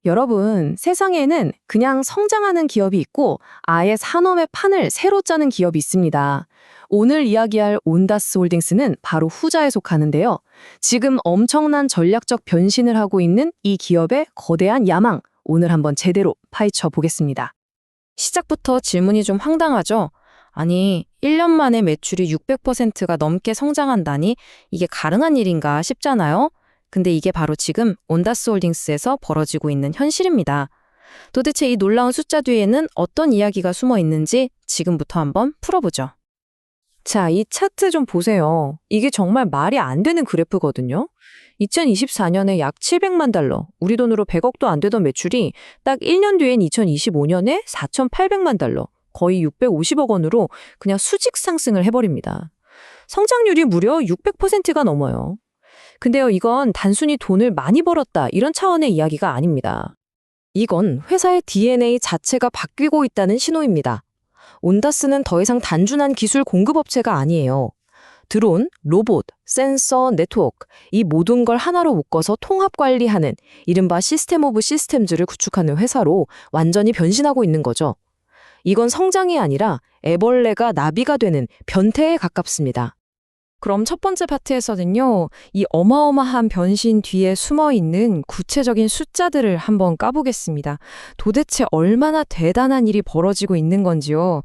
여러분, 세상에는 그냥 성장하는 기업이 있고 아예 산업의 판을 새로 짜는 기업이 있습니다. 오늘 이야기할 온다스 홀딩스는 바로 후자에 속하는데요. 지금 엄청난 전략적 변신을 하고 있는 이 기업의 거대한 야망, 오늘 한번 제대로 파헤쳐 보겠습니다. 시작부터 질문이 좀 황당하죠? 아니, 1년 만에 매출이 600%가 넘게 성장한다니 이게 가능한 일인가 싶잖아요? 근데 이게 바로 지금 온다스 홀딩스에서 벌어지고 있는 현실입니다. 도대체 이 놀라운 숫자 뒤에는 어떤 이야기가 숨어 있는지 지금부터 한번 풀어보죠. 자, 이 차트 좀 보세요. 이게 정말 말이 안 되는 그래프거든요. 2024년에 약 700만 달러, 우리 돈으로 100억도 안 되던 매출이 딱 1년 뒤엔 2025년에 4,800만 달러, 거의 650억 원으로 그냥 수직 상승을 해버립니다. 성장률이 무려 600%가 넘어요. 근데요, 이건 단순히 돈을 많이 벌었다 이런 차원의 이야기가 아닙니다. 이건 회사의 DNA 자체가 바뀌고 있다는 신호입니다. 온다스는 더 이상 단순한 기술 공급업체가 아니에요. 드론, 로봇, 센서, 네트워크, 이 모든 걸 하나로 묶어서 통합 관리하는 이른바 시스템 오브 시스템즈를 구축하는 회사로 완전히 변신하고 있는 거죠. 이건 성장이 아니라 애벌레가 나비가 되는 변태에 가깝습니다. 그럼 첫 번째 파트에서는요, 이 어마어마한 변신 뒤에 숨어 있는 구체적인 숫자들을 한번 까보겠습니다. 도대체 얼마나 대단한 일이 벌어지고 있는 건지요.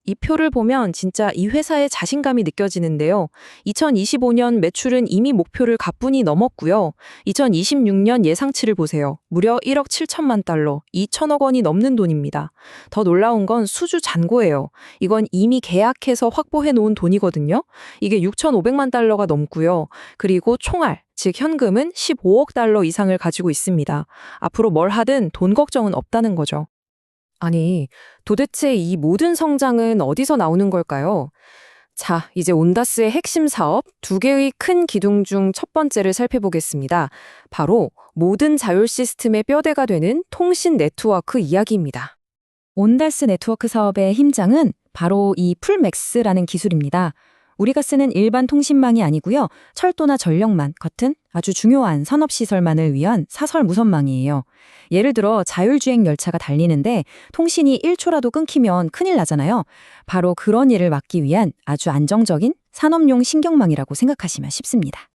이 표를 보면 진짜 이 회사의 자신감이 느껴지는데요. 2025년 매출은 이미 목표를 가뿐히 넘었고요. 2026년 예상치를 보세요. 무려 1억 7천만 달러, 2천억 원이 넘는 돈입니다. 더 놀라운 건 수주 잔고예요. 이건 이미 계약해서 확보해 놓은 돈이거든요. 이게 6,500만 달러가 넘고요. 그리고 총알, 즉 현금은 15억 달러 이상을 가지고 있습니다. 앞으로 뭘 하든 돈 걱정은 없다는 거죠. 아니, 도대체 이 모든 성장은 어디서 나오는 걸까요? 자, 이제 온다스의 핵심 사업 두 개의 큰 기둥 중 첫 번째를 살펴보겠습니다. 바로 모든 자율 시스템의 뼈대가 되는 통신 네트워크 이야기입니다. 온다스 네트워크 사업의 힘장은 바로 이 풀맥스라는 기술입니다. 우리가 쓰는 일반 통신망이 아니고요. 철도나 전력망 같은 아주 중요한 산업시설만을 위한 사설 무선망이에요. 예를 들어 자율주행 열차가 달리는데 통신이 1초라도 끊기면 큰일 나잖아요. 바로 그런 일을 막기 위한 아주 안정적인 산업용 신경망이라고 생각하시면 쉽습니다.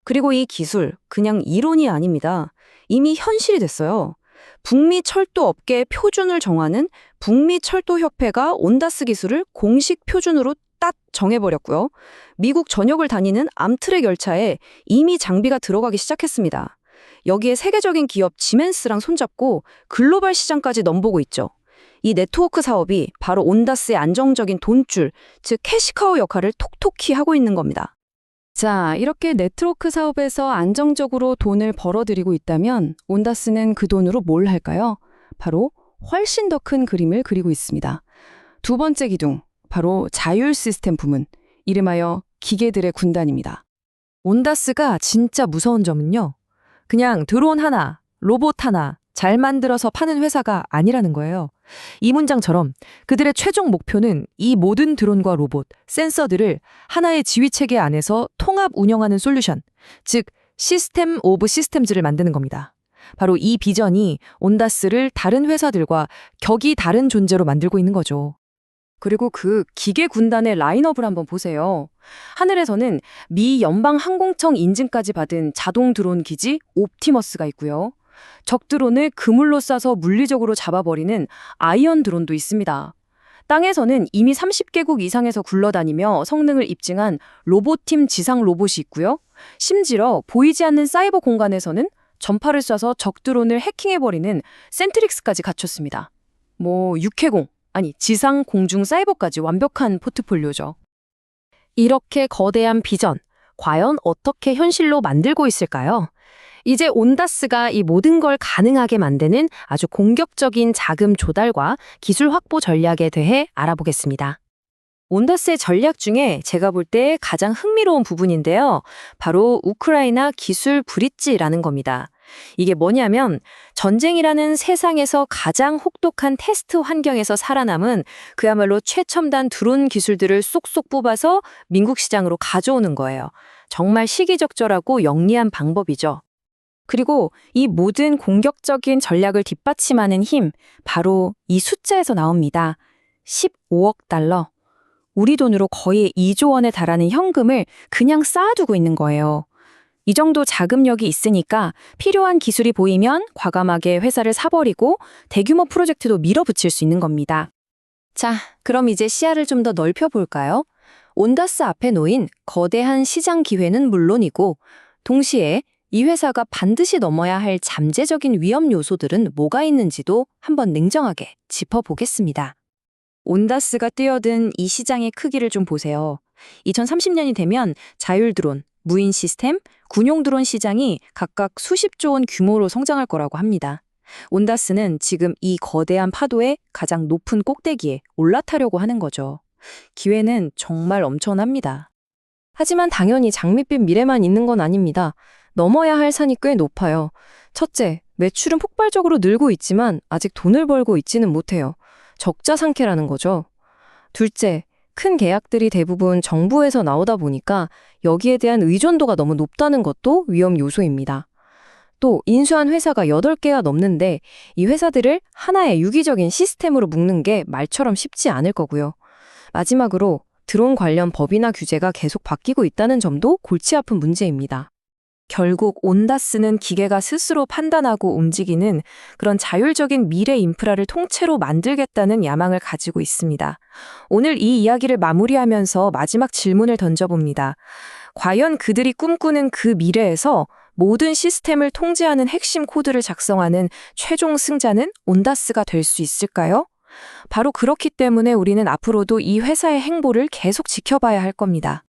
그리고 이 기술, 그냥 이론이 아닙니다. 이미 현실이 됐어요. 북미 철도 업계의 표준을 정하는 북미 철도협회가 온다스 기술을 공식 표준으로 딱 정해버렸고요. 미국 전역을 다니는 암트랙 열차에 이미 장비가 들어가기 시작했습니다. 여기에 세계적인 기업 지멘스랑 손잡고 글로벌 시장까지 넘보고 있죠. 이 네트워크 사업이 바로 온다스의 안정적인 돈줄, 즉 캐시카우 역할을 톡톡히 하고 있는 겁니다. 자, 이렇게 네트워크 사업에서 안정적으로 돈을 벌어들이고 있다면 온다스는 그 돈으로 뭘 할까요? 바로 훨씬 더 큰 그림을 그리고 있습니다. 두 번째 기둥, 바로 자율 시스템 부문, 이름하여 기계들의 군단입니다. 온다스가 진짜 무서운 점은요. 그냥 드론 하나, 로봇 하나 잘 만들어서 파는 회사가 아니라는 거예요. 이 문장처럼 그들의 최종 목표는 이 모든 드론과 로봇, 센서들을 하나의 지휘체계 안에서 통합 운영하는 솔루션, 즉 시스템 오브 시스템즈를 만드는 겁니다. 바로 이 비전이 온다스를 다른 회사들과 격이 다른 존재로 만들고 있는 거죠. 그리고 그 기계 군단의 라인업을 한번 보세요. 하늘에서는 미 연방항공청 인증까지 받은 자동 드론 기지 옵티머스가 있고요. 적 드론을 그물로 쏴서 물리적으로 잡아버리는 아이언 드론도 있습니다. 땅에서는 이미 30개국 이상에서 굴러다니며 성능을 입증한 로봇팀 지상 로봇이 있고요. 심지어 보이지 않는 사이버 공간에서는 전파를 쏴서 적 드론을 해킹해버리는 센트릭스까지 갖췄습니다. 육해공, 아니 지상, 공중, 사이버까지 완벽한 포트폴리오죠. 이렇게 거대한 비전, 과연 어떻게 현실로 만들고 있을까요? 이제 온다스가 이 모든 걸 가능하게 만드는 아주 공격적인 자금 조달과 기술 확보 전략에 대해 알아보겠습니다. 온다스의 전략 중에 제가 볼 때 가장 흥미로운 부분인데요. 바로 우크라이나 기술 브릿지라는 겁니다. 이게 뭐냐면 전쟁이라는 세상에서 가장 혹독한 테스트 환경에서 살아남은 그야말로 최첨단 드론 기술들을 쏙쏙 뽑아서 미국 시장으로 가져오는 거예요. 정말 시기적절하고 영리한 방법이죠. 그리고 이 모든 공격적인 전략을 뒷받침하는 힘, 바로 이 숫자에서 나옵니다. 15억 달러. 우리 돈으로 거의 2조 원에 달하는 현금을 그냥 쌓아두고 있는 거예요. 이 정도 자금력이 있으니까 필요한 기술이 보이면 과감하게 회사를 사버리고 대규모 프로젝트도 밀어붙일 수 있는 겁니다. 자, 그럼 이제 시야를 좀 더 넓혀볼까요? 온다스 앞에 놓인 거대한 시장 기회는 물론이고 동시에 이 회사가 반드시 넘어야 할 잠재적인 위험 요소들은 뭐가 있는지도 한번 냉정하게 짚어보겠습니다. 온다스가 뛰어든 이 시장의 크기를 좀 보세요. 2030년이 되면 자율 드론, 무인 시스템, 군용 드론 시장이 각각 수십조 원 규모로 성장할 거라고 합니다. 온다스는 지금 이 거대한 파도의 가장 높은 꼭대기에 올라타려고 하는 거죠. 기회는 정말 엄청납니다. 하지만 당연히 장밋빛 미래만 있는 건 아닙니다. 넘어야 할 산이 꽤 높아요. 첫째, 매출은 폭발적으로 늘고 있지만 아직 돈을 벌고 있지는 못해요. 적자 상태라는 거죠. 둘째, 큰 계약들이 대부분 정부에서 나오다 보니까 여기에 대한 의존도가 너무 높다는 것도 위험 요소입니다. 또 인수한 회사가 8개가 넘는데 이 회사들을 하나의 유기적인 시스템으로 묶는 게 말처럼 쉽지 않을 거고요. 마지막으로 드론 관련 법이나 규제가 계속 바뀌고 있다는 점도 골치 아픈 문제입니다. 결국 온다스는 기계가 스스로 판단하고 움직이는 그런 자율적인 미래 인프라를 통째로 만들겠다는 야망을 가지고 있습니다. 오늘 이 이야기를 마무리하면서 마지막 질문을 던져봅니다. 과연 그들이 꿈꾸는 그 미래에서 모든 시스템을 통제하는 핵심 코드를 작성하는 최종 승자는 온다스가 될 수 있을까요? 바로 그렇기 때문에 우리는 앞으로도 이 회사의 행보를 계속 지켜봐야 할 겁니다.